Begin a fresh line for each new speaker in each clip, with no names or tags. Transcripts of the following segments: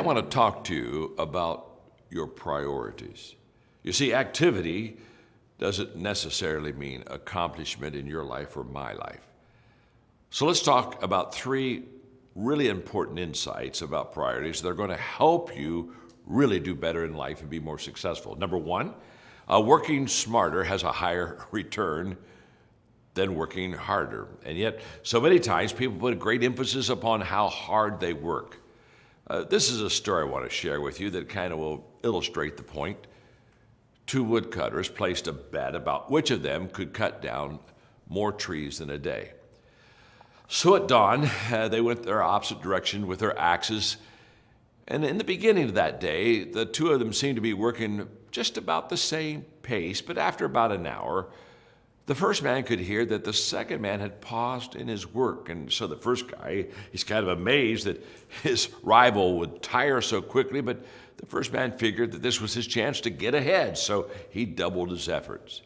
want to talk to you about your priorities. You see, activity doesn't necessarily mean accomplishment in your life or my life. So let's talk about three really important insights about priorities that are going to help you really do better in life and be more successful. Number one, working smarter has a higher return than working harder. And yet, so many times people put a great emphasis upon how hard they work. This is a story I want to share with you that kind of will illustrate the point. Two woodcutters placed a bet about which of them could cut down more trees in a day. So at dawn, they went their opposite direction with their axes. And in the beginning of that day, the two of them seemed to be working just about the same pace. But after about an hour, the first man could hear that the second man had paused in his work. And so the first guy, he's kind of amazed that his rival would tire so quickly, but the first man figured that this was his chance to get ahead, so he doubled his efforts.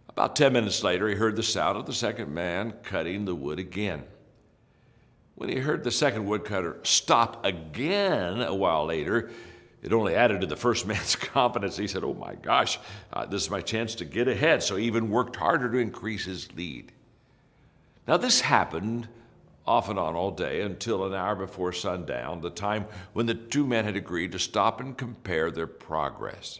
About 10 minutes later, he heard the sound of the second man cutting the wood again. When he heard the second woodcutter stop again a while later, it only added to the first man's confidence. He said, "Oh my gosh, this is my chance to get ahead." So he even worked harder to increase his lead. Now this happened off and on all day until an hour before sundown, the time when the two men had agreed to stop and compare their progress.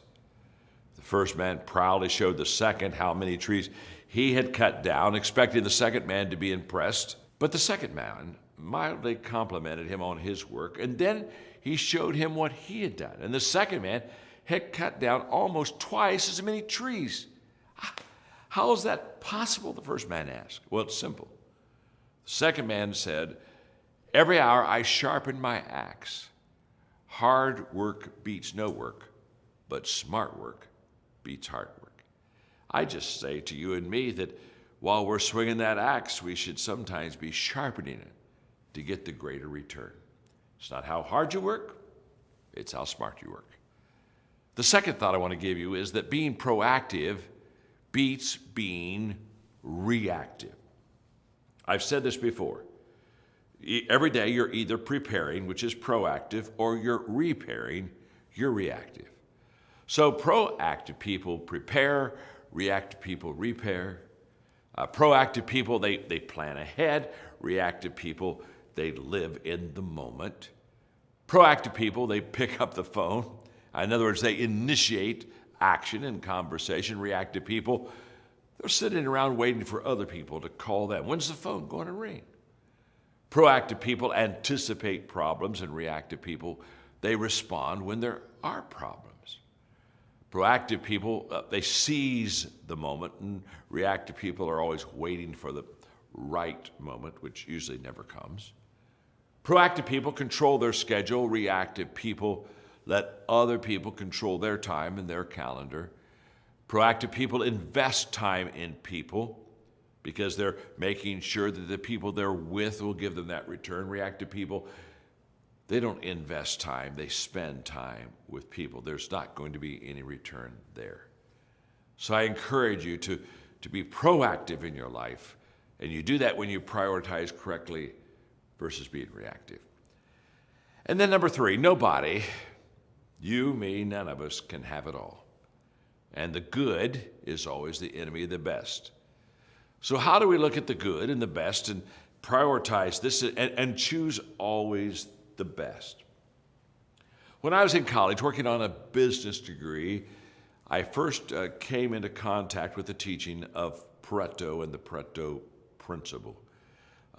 The first man proudly showed the second how many trees he had cut down, expecting the second man to be impressed. But the second man mildly complimented him on his work, and then he showed him what he had done. And the second man had cut down almost twice as many trees. How is that possible? The first man asked. Well, it's simple. The second man said, "Every hour I sharpen my axe. Hard work beats no work, but smart work beats hard work." I just say to you and me that while we're swinging that axe, we should sometimes be sharpening it to get the greater return. It's not how hard you work, it's how smart you work. The second thought I want to give you is that being proactive beats being reactive. I've said this before. Every day you're either preparing, which is proactive, or you're repairing, you're reactive. So proactive people prepare, reactive people repair. Proactive people, they plan ahead. Reactive people, they live in the moment. Proactive people, they pick up the phone. In other words, they initiate action and conversation. Reactive people, they're sitting around waiting for other people to call them. When's the phone going to ring? Proactive people anticipate problems, and reactive people, they respond when there are problems. Proactive people, they seize the moment, and reactive people are always waiting for the right moment, which usually never comes. Proactive people control their schedule. Reactive people let other people control their time and their calendar. Proactive people invest time in people because they're making sure that the people they're with will give them that return. Reactive people, they don't invest time, they spend time with people. There's not going to be any return there. So I encourage you to be proactive in your life, and you do that when you prioritize correctly versus being reactive. And then number three, nobody, you, me, none of us can have it all. And the good is always the enemy of the best. So how do we look at the good and the best and prioritize this and choose always the best? When I was in college working on a business degree, I first came into contact with the teaching of Pareto and the Pareto principle.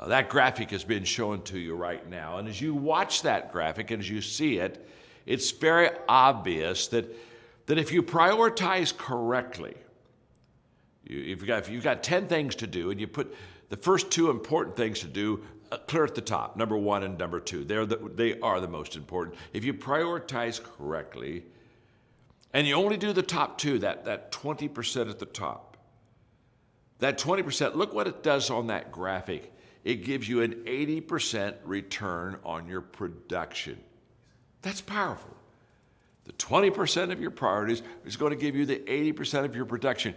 That graphic has been shown to you right now. And as you watch that graphic and as you see it, it's very obvious that if you prioritize correctly, if you've got 10 things to do and you put the first two important things to do clear at the top, number one and number two, they are the most important. If you prioritize correctly and you only do the top two, that 20% at the top, that 20%, look what it does on that graphic. It gives you an 80% return on your production. That's powerful. The 20% of your priorities is going to give you the 80% of your production.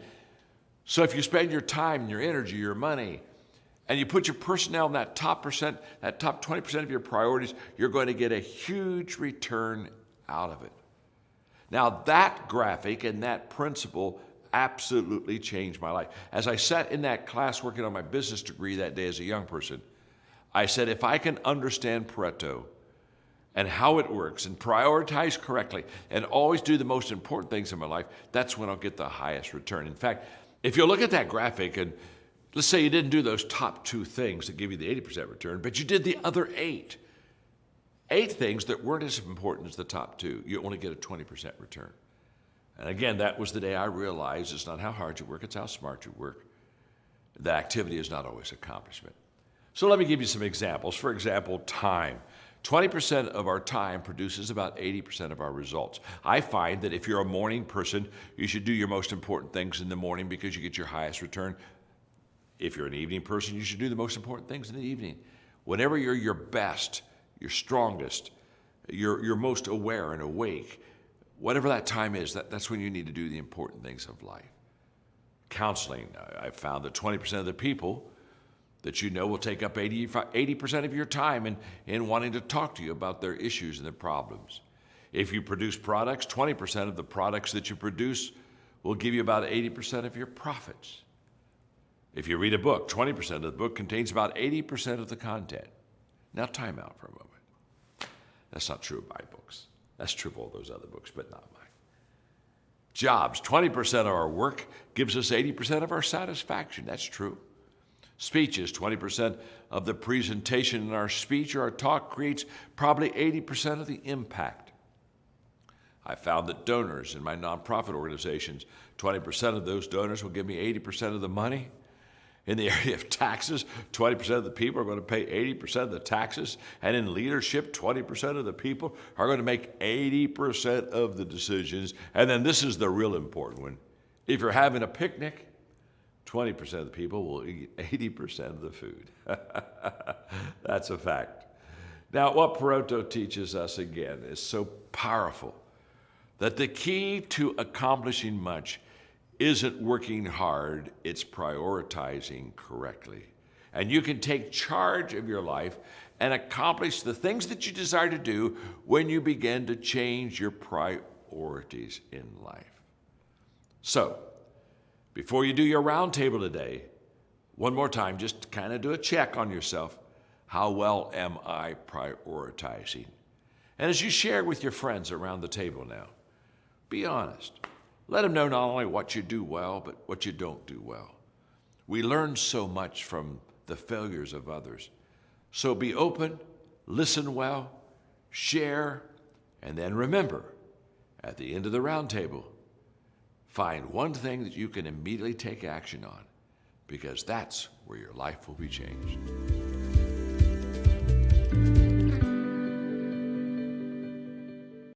So if you spend your time, your energy, your money, and you put your personnel in that top percent, that top 20% of your priorities, you're going to get a huge return out of it. Now, that graphic and that principle absolutely changed my life. As I sat in that class working on my business degree that day as a young person, I said, if I can understand Pareto and how it works and prioritize correctly and always do the most important things in my life, that's when I'll get the highest return. In fact, if you look at that graphic and let's say you didn't do those top 2 things that give you the 80% return, but you did the other 8 things that weren't as important as the top 2, you only get a 20% return. And again, that was the day I realized it's not how hard you work, it's how smart you work. The activity is not always accomplishment. So let me give you some examples. For example, time. 20% of our time produces about 80% of our results. I find that if you're a morning person, you should do your most important things in the morning because you get your highest return. If you're an evening person, you should do the most important things in the evening. Whenever you're your best, your strongest, you're most aware and awake, whatever that time is, that's when you need to do the important things of life. Counseling, I've found that 20% of the people that you know will take up 80% of your time in wanting to talk to you about their issues and their problems. If you produce products, 20% of the products that you produce will give you about 80% of your profits. If you read a book, 20% of the book contains about 80% of the content. Now time out for a moment. That's not true of my books. That's true of all those other books, but not mine. Jobs, 20% of our work gives us 80% of our satisfaction. That's true. Speeches, 20% of the presentation in our speech or our talk creates probably 80% of the impact. I found that donors in my nonprofit organizations, 20% of those donors will give me 80% of the money. In the area of taxes, 20% of the people are going to pay 80% of the taxes. And in leadership, 20% of the people are going to make 80% of the decisions. And then this is the real important one. If you're having a picnic, 20% of the people will eat 80% of the food. That's a fact. Now, what Pareto teaches us again is so powerful that the key to accomplishing much isn't working hard, it's prioritizing correctly. And you can take charge of your life and accomplish the things that you desire to do when you begin to change your priorities in life. So, before you do your roundtable today, one more time, just kind of do a check on yourself. How well am I prioritizing? And as you share with your friends around the table now, be honest. Let them know not only what you do well, but what you don't do well. We learn so much from the failures of others. So be open, listen well, share, and then remember, at the end of the roundtable, find one thing that you can immediately take action on, because that's where your life will be changed.